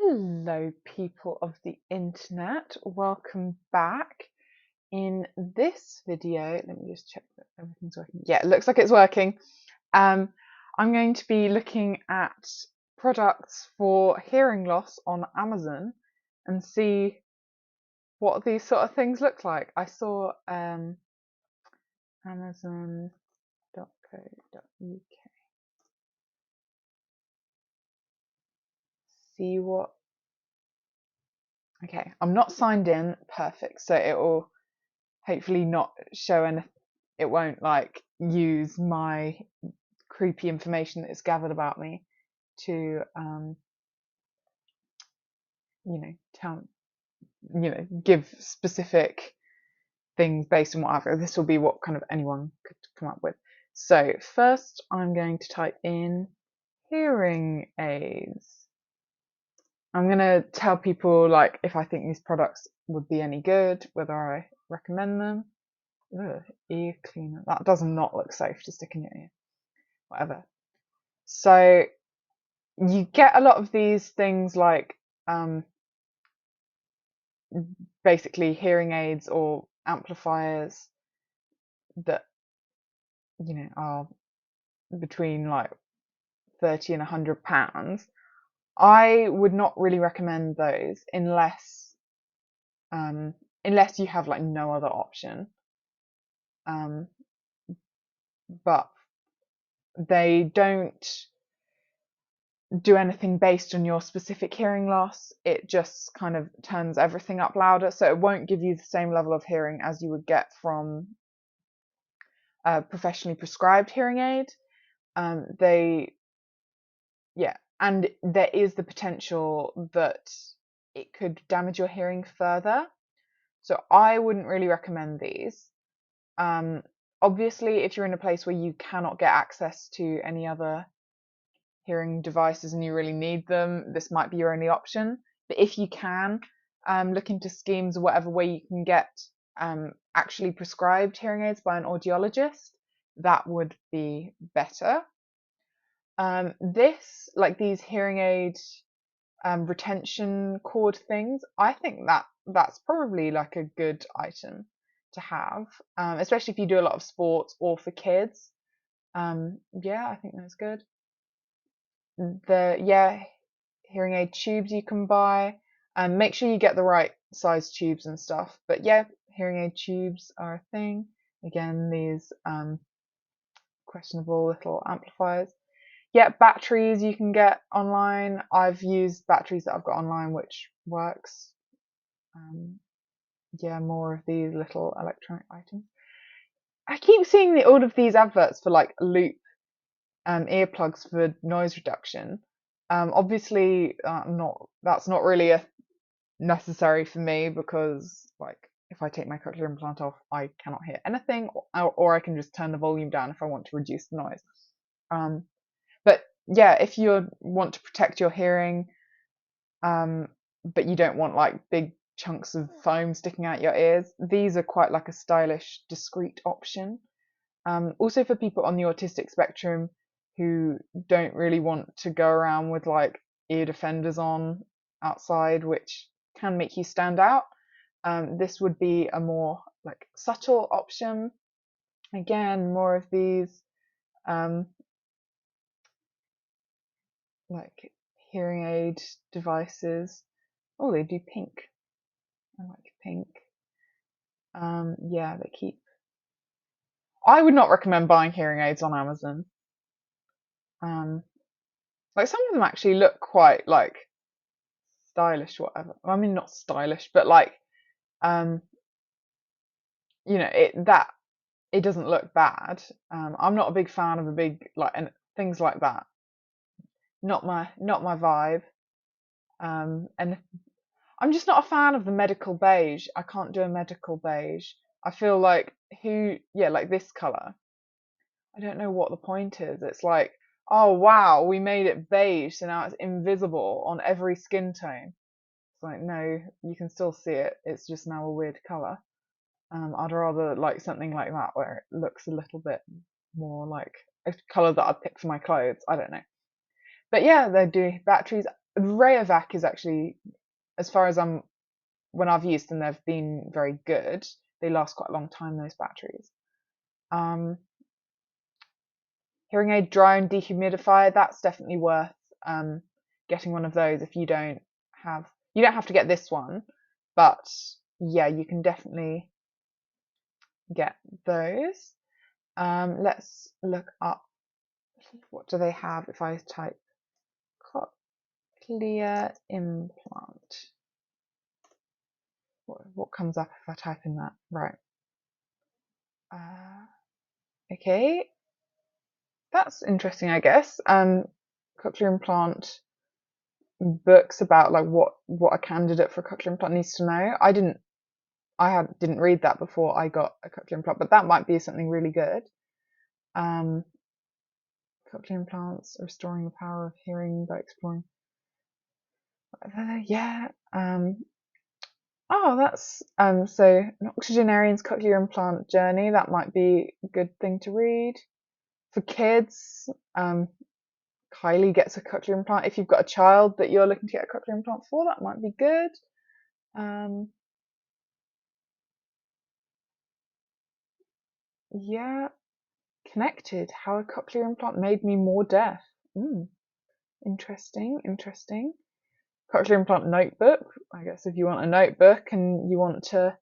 Hello, people of the internet. Welcome back. In this video, let me just check that everything's working. Yeah, it looks like it's working. I'm going to be looking at products for hearing loss on Amazon and see what these sort of things look like. I saw amazon.co.uk. See what. Okay, I'm not signed in. Perfect. So it will hopefully not show anything. It won't like use my creepy information that is gathered about me to tell give specific things based on whatever. This will be what kind of anyone could come up with. So first I'm going to type in hearing aids. I'm going to tell people like if I think these products would be any good, whether I recommend them. Ugh, ear cleaner. That does not look safe to stick in your ear. Whatever. So you get a lot of these things like basically hearing aids or amplifiers that are between like 30 and £100. I would not really recommend those unless you have like no other option. But they don't do anything based on your specific hearing loss. It just kind of turns everything up louder, so it won't give you the same level of hearing as you would get from a professionally prescribed hearing aid. And there is the potential that it could damage your hearing further. So I wouldn't really recommend these. Obviously, if you're in a place where you cannot get access to any other hearing devices and you really need them, this might be your only option. But if you can, look into schemes or whatever way you can get actually prescribed hearing aids by an audiologist. That would be better. These hearing aid retention cord things, I think that's probably like a good item to have, especially if you do a lot of sports or for kids. I think that's good. Hearing aid tubes you can buy, and make sure you get the right size tubes and stuff. But yeah, hearing aid tubes are a thing. Again, these questionable little amplifiers. Yeah, batteries you can get online. I've used batteries that I've got online, which works. More of these little electronic items. I keep seeing all of these adverts for like loop earplugs for noise reduction. Obviously, that's not really necessary for me, because like if I take my cochlear implant off, I cannot hear anything, or I can just turn the volume down if I want to reduce the noise. But yeah, if you want to protect your hearing, but you don't want like big chunks of foam sticking out your ears, these are quite like a stylish, discreet option. Also for people on the autistic spectrum who don't really want to go around with like ear defenders on outside, which can make you stand out. This would be a more like subtle option. Again, more of these like hearing aid devices. Oh, they do pink. I like pink. They keep. I would not recommend buying hearing aids on Amazon. Like some of them actually look quite like stylish, whatever. I mean, not stylish, but like, it doesn't look bad. I'm not a big fan of a big and things like that. Not my vibe. And I'm just not a fan of the medical beige. I can't do a medical beige. I feel like like this color. I don't know what the point is. It's like, oh wow, we made it beige, so now it's invisible on every skin tone. It's like, no, you can still see it. It's just now a weird color. I'd rather like something like that where it looks a little bit more like a color that I'd pick for my clothes. I don't know. But yeah, they do batteries. Rayovac is actually, as far as when I've used them, they've been very good. They last quite a long time, those batteries. Um, Hearing aid drone dehumidifier, that's definitely worth getting one of those if you don't have to get this one, but yeah, you can definitely get those. Let's look up, what do they have if I type Cochlear implant. What comes up if I type in that? Right. Okay, that's interesting, I guess. Cochlear implant books about like what a candidate for a cochlear implant needs to know. Didn't read that before I got a cochlear implant, but that might be something really good. Cochlear implants, restoring the power of hearing by exploring. Yeah. Oh, that's so an octogenarian's cochlear implant journey. That might be a good thing to read for kids. Kylie gets a cochlear implant. If you've got a child that you're looking to get a cochlear implant for, that might be good. Yeah, connected. How a cochlear implant made me more deaf. Interesting, interesting. Cochlear implant notebook. I guess if you want a notebook and you want to,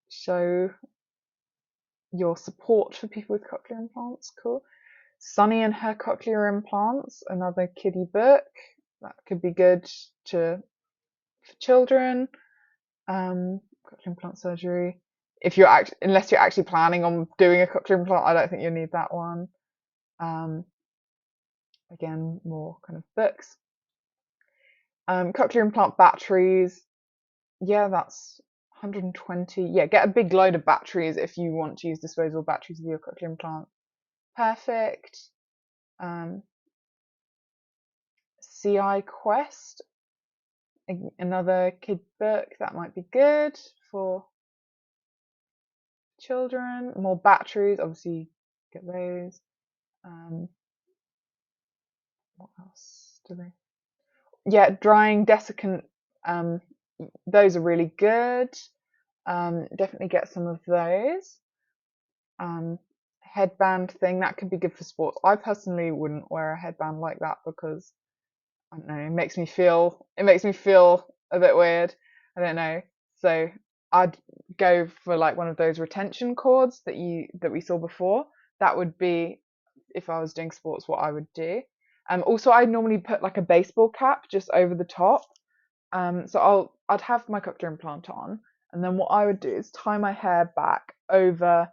show your support for people with cochlear implants, cool. Sunny and her cochlear implants, another kiddie book. That could be good for children. Cochlear implant surgery. Unless you're actually planning on doing a cochlear implant, I don't think you'll need that one. Again, more kind of books. Cochlear implant batteries. Yeah, that's 120. Yeah, get a big load of batteries if you want to use disposable batteries with your cochlear implant. Perfect. CI Quest, another kid book that might be good for children. More batteries, obviously get those. What else do they? Yeah, drying desiccant. Those are really good. Definitely get some of those. Headband thing that could be good for sports. I personally wouldn't wear a headband like that because I don't know, it makes me feel a bit weird. I don't know. So I'd go for like one of those retention cords that we saw before. That would be, if I was doing sports, what I would do. Also I normally put like a baseball cap just over the top. So I'd have my cochlear implant on, and then what I would do is tie my hair back over.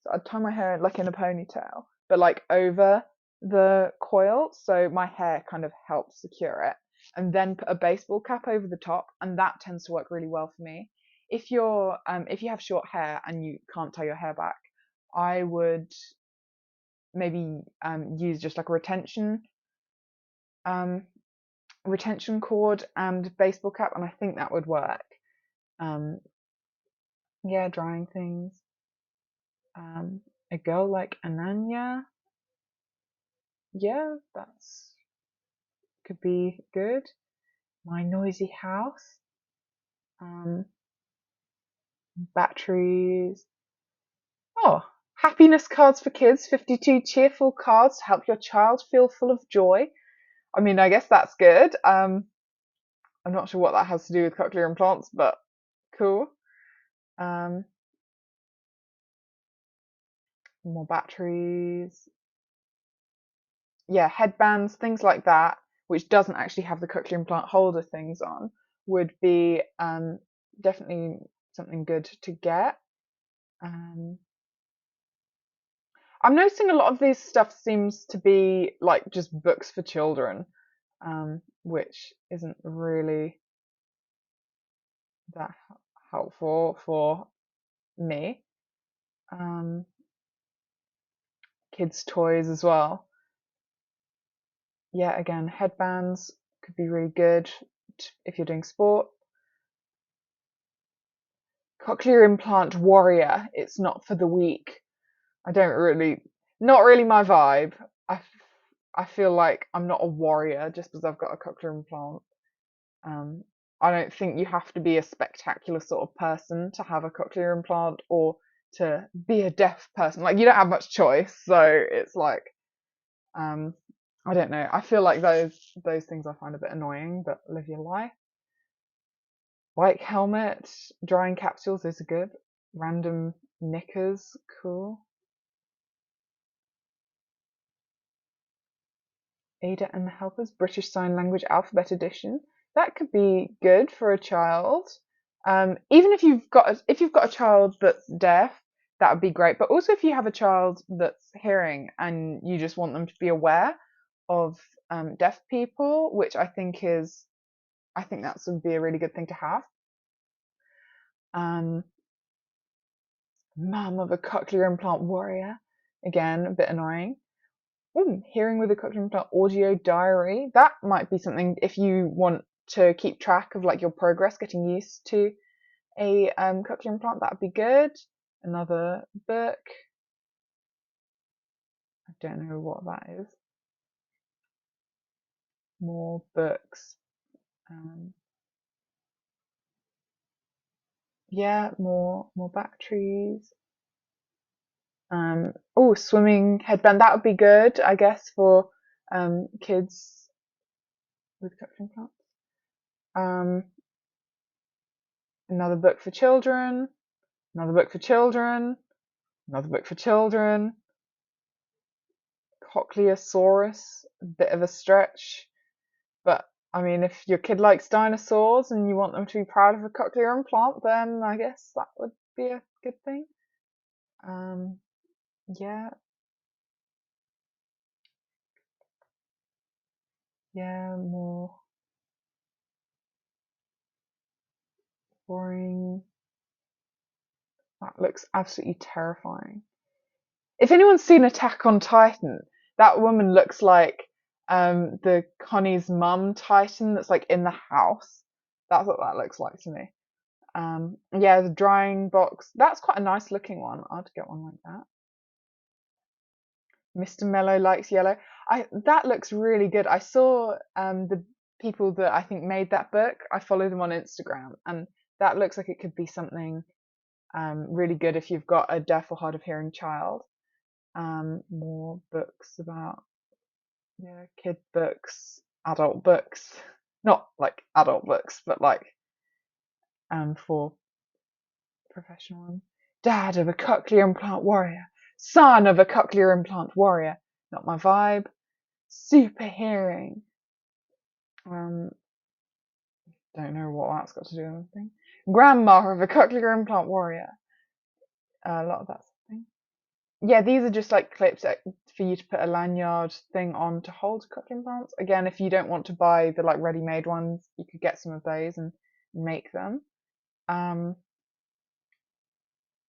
So I'd tie my hair like in a ponytail, but like over the coil, so my hair kind of helps secure it, and then put a baseball cap over the top, and that tends to work really well for me. If you have short hair and you can't tie your hair back, I would maybe use just like a retention cord and baseball cap, and I think that would work. Yeah, drying things. A girl like Ananya, yeah, that's could be good. My noisy house. Um, Batteries. Oh, happiness cards for kids. 52 cheerful cards to help your child feel full of joy. I mean, I guess that's good. I'm not sure what that has to do with cochlear implants, but cool. Um, More batteries. Yeah, headbands, things like that, which doesn't actually have the cochlear implant holder things on, would be definitely something good to get. I'm noticing a lot of this stuff seems to be like just books for children, which isn't really that helpful for me. Kids' toys as well. Yeah, again, headbands could be really good if you're doing sport. Cochlear implant warrior. It's not for the weak. I don't really, not really my vibe. I feel like I'm not a warrior just because I've got a cochlear implant. Um, I don't think you have to be a spectacular sort of person to have a cochlear implant or to be a deaf person. Like you don't have much choice, so it's like um, I don't know. I feel like those things I find a bit annoying, but live your life. White helmet, drying capsules, those are good. Random knickers, cool. Ada and the Helpers, British Sign Language Alphabet Edition. That could be good for a child. Even if you've got a child that's deaf, that would be great. But also if you have a child that's hearing and you just want them to be aware of deaf people, which I think that would be a really good thing to have. Mum of a cochlear implant warrior, again a bit annoying. Hearing with a cochlear implant audio diary. That might be something if you want to keep track of like your progress getting used to a cochlear implant. That would be good. Another book. I don't know what that is. More books. Yeah, more batteries. Swimming headband. That would be good, I guess, for kids with cochlear implants. Um, another book for children. Another book for children. Another book for children. Cochleosaurus, a bit of a stretch. But I mean, if your kid likes dinosaurs and you want them to be proud of a cochlear implant, then I guess that would be a good thing. Yeah, yeah, more boring. That looks absolutely terrifying. If anyone's seen Attack on Titan, that woman looks like the Connie's mum Titan that's like in the house. That's what that looks like to me. Yeah, the drying box. That's quite a nice looking one. I'd get one like that. Mr. Mellow likes yellow. That looks really good. I saw the people that I think made that book. I follow them on Instagram, and that looks like it could be something really good if you've got a deaf or hard of hearing child. More books about kid books, adult books, not like adult books, but like for professional ones. Dad of a cochlear implant warrior, son of a cochlear implant warrior. Not my vibe. Super hearing. Um, don't know what that's got to do with anything. Grandma of a cochlear implant warrior. A lot of that sort of thing. Yeah, these are just like clips for you to put a lanyard thing on to hold cochlear implants. Again, if you don't want to buy the like ready-made ones, you could get some of those and make them. Um,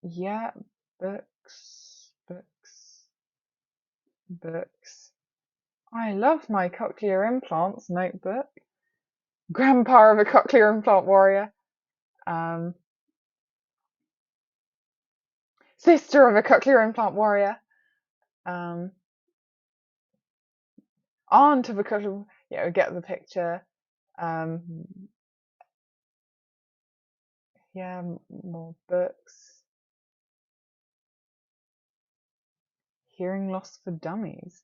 yeah, books, books, books. I love my cochlear implants notebook. Grandpa of a cochlear implant warrior. Um, sister of a cochlear implant warrior. Um, aunt of a cochlear. Yeah, we get the picture. Um, yeah, more books. Hearing loss for dummies.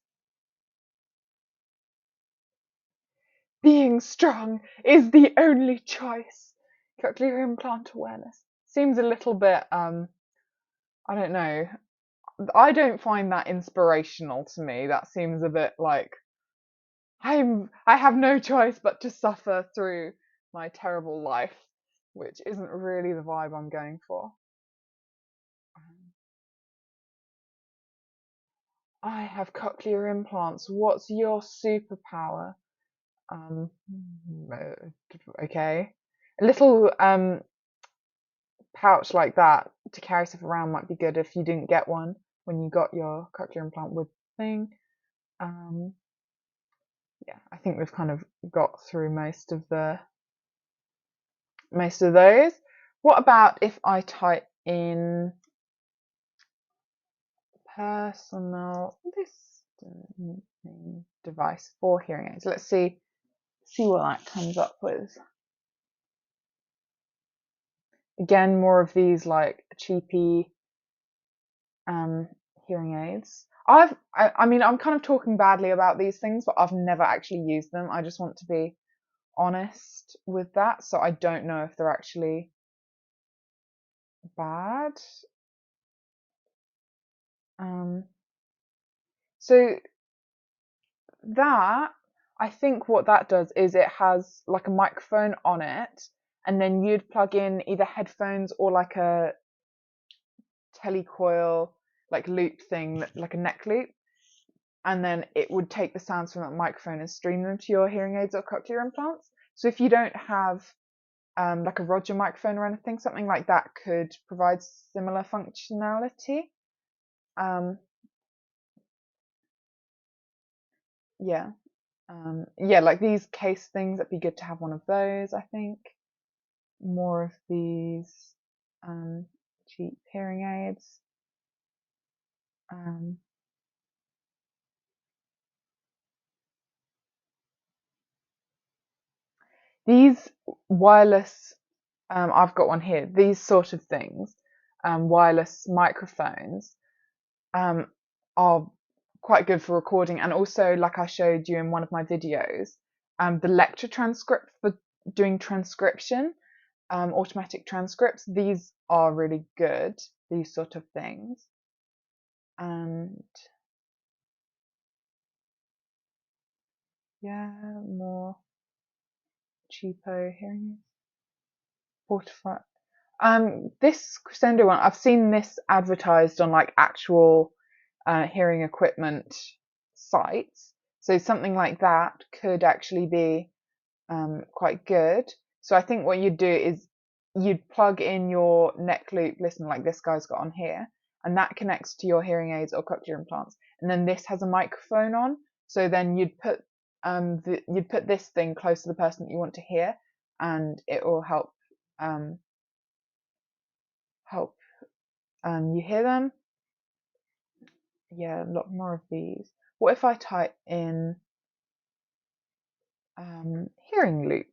Being strong is the only choice. Cochlear implant awareness. Seems a little bit, I don't know. I don't find that inspirational to me. That seems a bit like I have no choice but to suffer through my terrible life, which isn't really the vibe I'm going for. I have cochlear implants. What's your superpower? Um, okay. A little pouch like that to carry stuff around might be good if you didn't get one when you got your cochlear implant with thing. Um, yeah, I think we've kind of got through most of those. What about if I type in personal distancing? device for hearing aids. Let's see what that comes up with. Again, more of these like cheapy hearing aids. I mean, I'm kind of talking badly about these things, but I've never actually used them. I just want to be honest with that, so I don't know if they're actually bad. So that, I think what that does is it has like a microphone on it, and then you'd plug in either headphones or like a telecoil like loop thing, like a neck loop, and then it would take the sounds from that microphone and stream them to your hearing aids or cochlear implants. So if you don't have like a Roger microphone or anything, something like that could provide similar functionality. Yeah. Yeah, like these case things, it'd be good to have one of those, I think. More of these cheap hearing aids. These wireless, I've got one here, these sort of things, wireless microphones, are quite good for recording, and also, like I showed you in one of my videos, the lecture transcript for doing transcription, automatic transcripts, these are really good, these sort of things. And yeah, more cheapo hearing aids. Fortify. This Crescendo one, I've seen this advertised on like actual hearing equipment sites. So something like that could actually be quite good. So I think what you'd do is you'd plug in your neck loop, listen, like this guy's got on here, and that connects to your hearing aids or cochlear implants. And then this has a microphone on. So then you'd put this thing close to the person that you want to hear, and it will help you hear them. Yeah, a lot more of these. What if I type in hearing loop?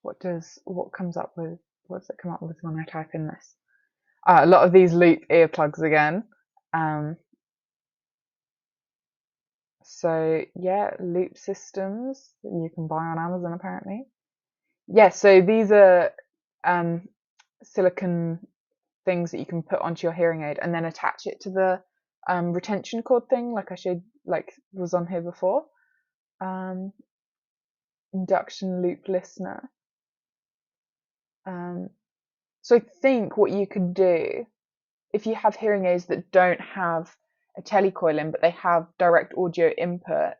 What comes up with? What does it come up with when I type in this? A lot of these loop earplugs again. So yeah, loop systems that you can buy on Amazon apparently. Yeah, so these are silicone things that you can put onto your hearing aid and then attach it to the retention cord thing, like I showed, like was on here before. Induction loop listener. So I think what you could do, if you have hearing aids that don't have a telecoil in, but they have direct audio input,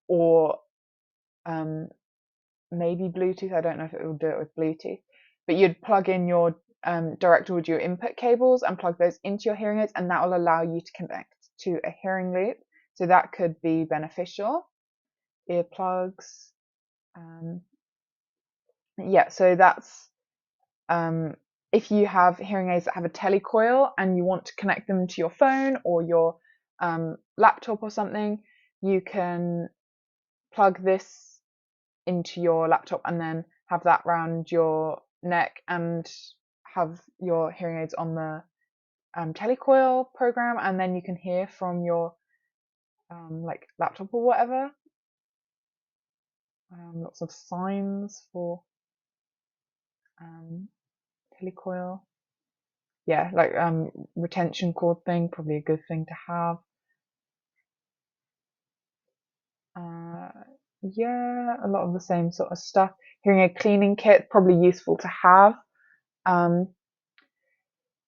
or maybe Bluetooth, I don't know if it will do it with Bluetooth, but you'd plug in your direct audio input cables and plug those into your hearing aids, and that will allow you to connect to a hearing loop. So that could be beneficial. Earplugs. Yeah, so that's if you have hearing aids that have a telecoil and you want to connect them to your phone or your laptop or something, you can plug this into your laptop and then have that round your neck and have your hearing aids on the telecoil program, and then you can hear from your like laptop or whatever. Lots of signs for telecoil. Yeah, like retention cord thing, probably a good thing to have. Yeah, a lot of the same sort of stuff. Hearing aid cleaning kit, probably useful to have.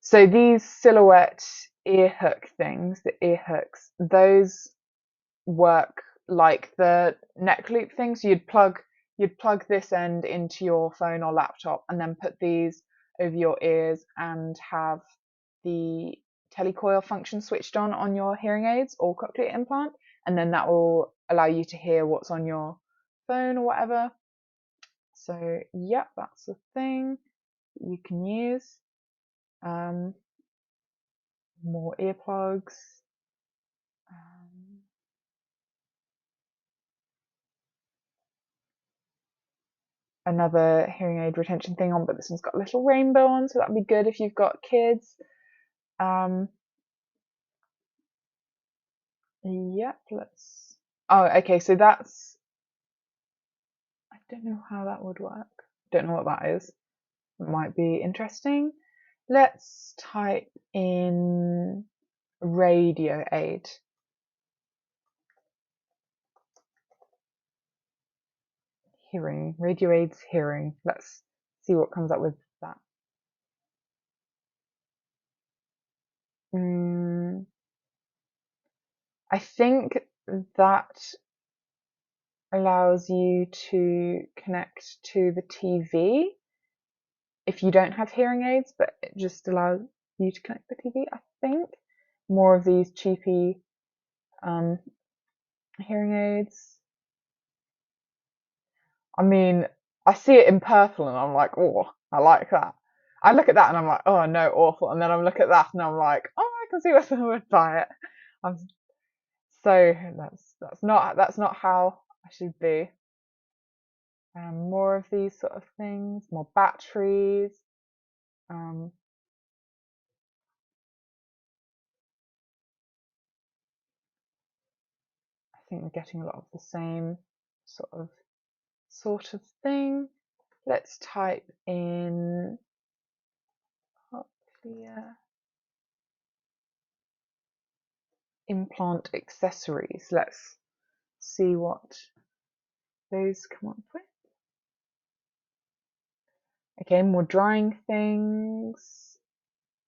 So these silhouette ear hook things, the ear hooks, those work like the neck loop thing. So you'd plug this end into your phone or laptop and then put these over your ears and have the telecoil function switched on your hearing aids or cochlear implant, and then that will allow you to hear what's on your phone or whatever. So yeah, that's the thing you can use. more earplugs. Um, another hearing aid retention thing on, but this one's got a little rainbow on, so that'd be good if you've got kids. Yep, let's. Oh, okay, so that's. I don't know how that would work. Don't know what that is. It might be interesting. Let's type in radio aid. Hearing. Radio aids hearing. Let's see what comes up with that. I think that allows you to connect to the TV if you don't have hearing aids, but it just allows you to connect to the TV, I think. More of these cheapy hearing aids. I mean, I see it in purple and I'm like, oh, I like that. I look at that and I'm like, oh no, awful. And then I look at that and I'm like, oh, I can see why someone would buy it. So that's not how I should be. More of these sort of things, more batteries. I think we're getting a lot of the same sort of thing. Let's type in Cochlear implant accessories. Let's see what those come up with. Okay, more drying things.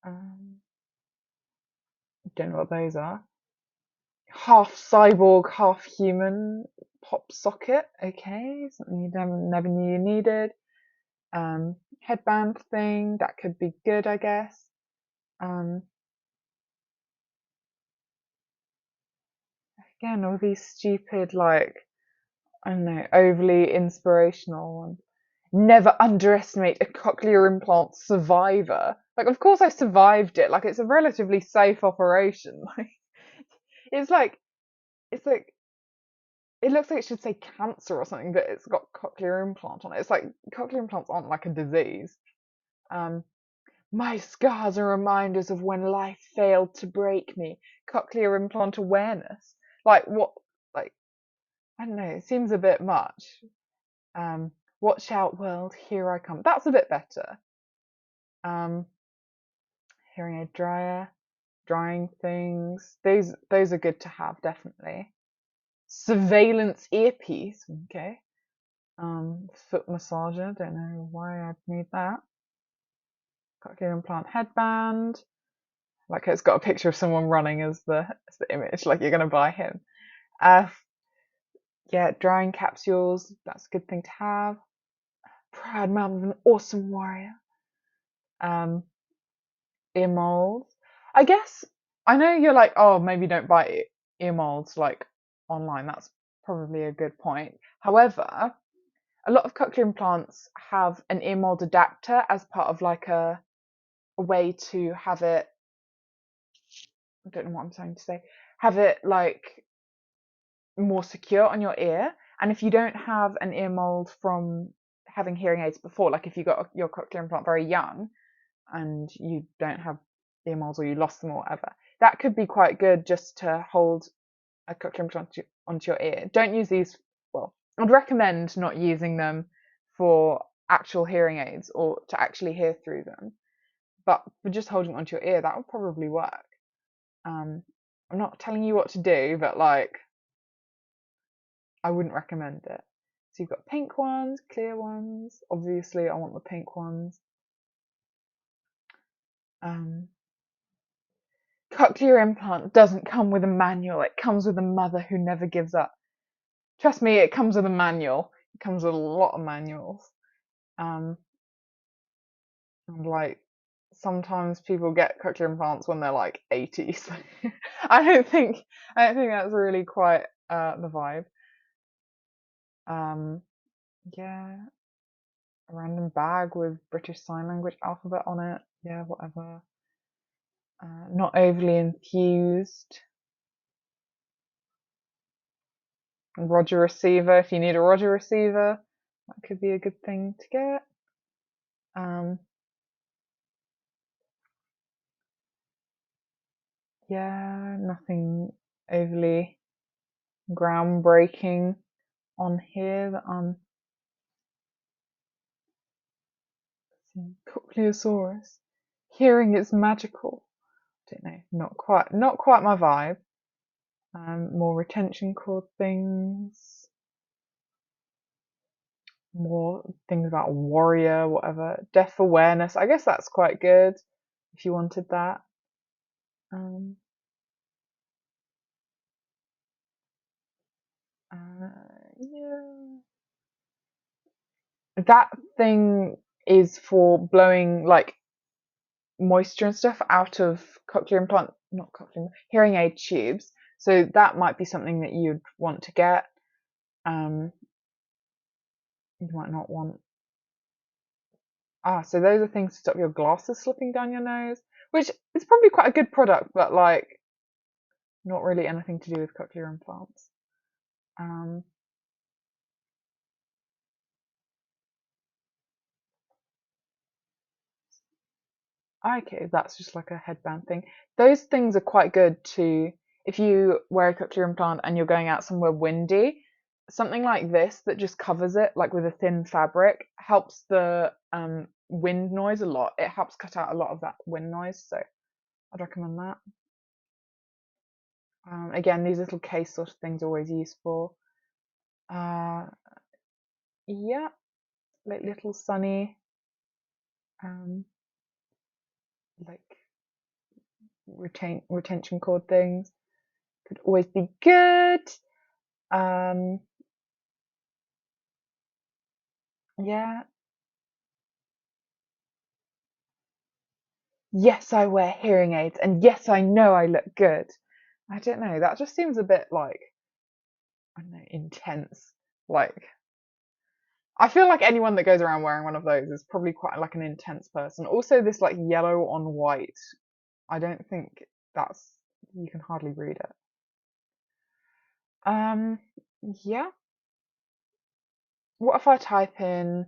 Don't know what those are. Half cyborg, half human pop socket. Okay, something you never knew you needed. Headband thing, that could be good, I guess. Again, all these stupid, like, I don't know, overly inspirational ones. Never underestimate a cochlear implant survivor. Like, of course I survived it. Like, it's a relatively safe operation. It's like, it's like, it looks like it should say cancer or something, but it's got cochlear implant on it. It's like, cochlear implants aren't like a disease. My scars are reminders of when life failed to break me. Cochlear implant awareness. Like, what, like, I don't know, it seems a bit much. Watch out, world, here I come. That's a bit better. Hearing aid dryer, drying things. Those are good to have, definitely. Surveillance earpiece, okay. Foot massager, don't know why I'd need that. Cochlear implant headband. Like it's got a picture of someone running as the image, like you're gonna buy him. Yeah, drying capsules, that's a good thing to have. Proud mum of an awesome warrior. Ear molds. I guess I know you're like, oh, maybe don't buy ear molds like online. That's probably a good point. However, a lot of cochlear implants have an ear mold adapter as part of like a way to have it. I don't know what I'm trying to say. Have it like more secure on your ear. And if you don't have an ear mold from having hearing aids before, like if you got your cochlear implant very young and you don't have ear molds or you lost them or whatever, that could be quite good just to hold a cochlear implant onto your ear. Don't use these. Well, I'd recommend not using them for actual hearing aids or to actually hear through them. But for just holding it onto your ear, that would probably work. I'm not telling you what to do, but like, I wouldn't recommend it. So you've got pink ones, clear ones. Obviously, I want the pink ones. Cochlear implant doesn't come with a manual. It comes with a mother who never gives up. Trust me, it comes with a manual. It comes with a lot of manuals. And like sometimes people get cochlear implants when they're like 80. So I don't think that's really quite the vibe. Yeah, a random bag with British Sign Language alphabet on it. Yeah, whatever. Not overly infused. Roger receiver, if you need a Roger receiver, that could be a good thing to get. Yeah, nothing overly groundbreaking on here that I'm seeing. Cochleosaurus. Hearing is magical. Don't know, not quite my vibe. More retention cord things, more things about warrior, whatever. Deaf awareness. I guess that's quite good if you wanted that. Um, yeah. That thing is for blowing like moisture and stuff out of cochlear implant, not cochlear, hearing aid tubes. So that might be something that you'd want to get. You might not want. So those are things to stop your glasses slipping down your nose, which is probably quite a good product, but like not really anything to do with cochlear implants. Um, okay, that's just like a headband thing. Those things are quite good to, if you wear a cochlear implant and you're going out somewhere windy, something like this that just covers it, like with a thin fabric, helps the wind noise a lot. It helps cut out a lot of that wind noise, so I'd recommend that. Again, these little case sort of things are always useful. Yeah, like little sunny, um, like retention cord things could always be good. Um, yeah. Yes, I wear hearing aids, and yes, I know I look good. I don't know. That just seems a bit like, I don't know, intense. Like, I feel like anyone that goes around wearing one of those is probably quite like an intense person. Also, this like yellow on white, I don't think that's, you can hardly read it. Um, yeah. What if I type in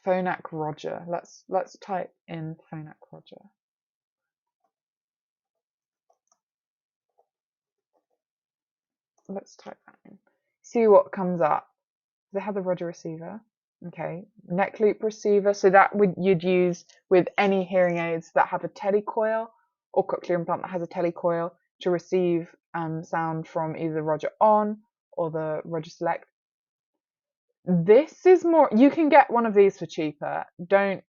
Phonak Roger? Let's type in Phonak Roger. Let's type that in. See what comes up. They have the Roger receiver. Okay, neck loop receiver. So that you'd use with any hearing aids that have a telecoil or cochlear implant that has a telecoil to receive sound from either the Roger On or the Roger Select. This is more. You can get one of these for cheaper.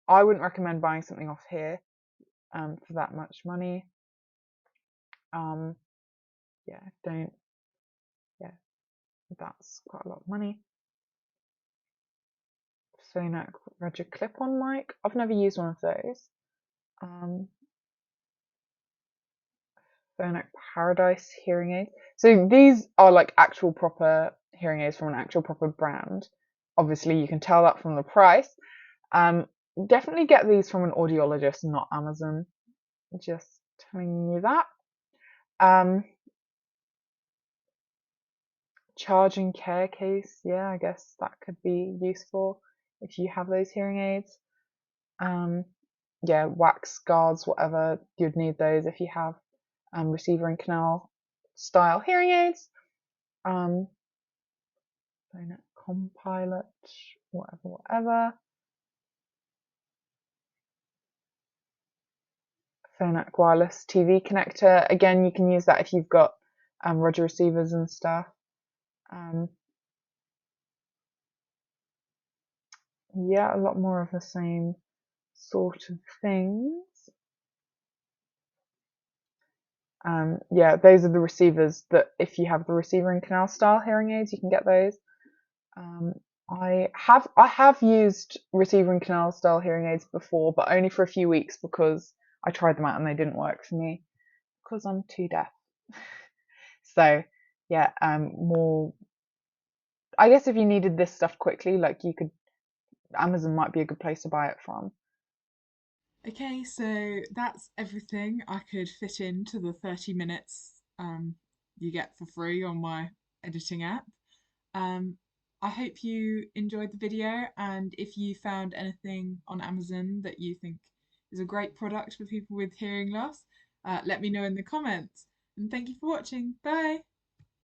I wouldn't recommend buying something off here for that much money. Yeah, don't. Yeah, that's quite a lot of money. Phonak Roger clip-on mic. I've never used one of those. Phonak Paradise hearing aids. So these are like actual proper hearing aids from an actual proper brand. Obviously, you can tell that from the price. Um, Definitely get these from an audiologist, not Amazon. Just telling you that. Charging care case. Yeah, I guess that could be useful if you have those hearing aids. Yeah, wax guards, whatever, you'd need those if you have receiver and canal style hearing aids. Phonak Compilot, whatever. Phonak wireless TV connector. Again, you can use that if you've got Roger receivers and stuff. Yeah, a lot more of the same sort of things. Yeah, those are the receivers that if you have the receiver and canal style hearing aids, you can get those. I have used receiver and canal style hearing aids before, but only for a few weeks because I tried them out and they didn't work for me because I'm too deaf. So yeah, more. I guess if you needed this stuff quickly, like you could, Amazon might be a good place to buy it from. Okay, so that's everything I could fit into the 30 minutes you get for free on my editing app. Um, I hope you enjoyed the video, and if you found anything on Amazon that you think is a great product for people with hearing loss, let me know in the comments. And thank you for watching. Bye!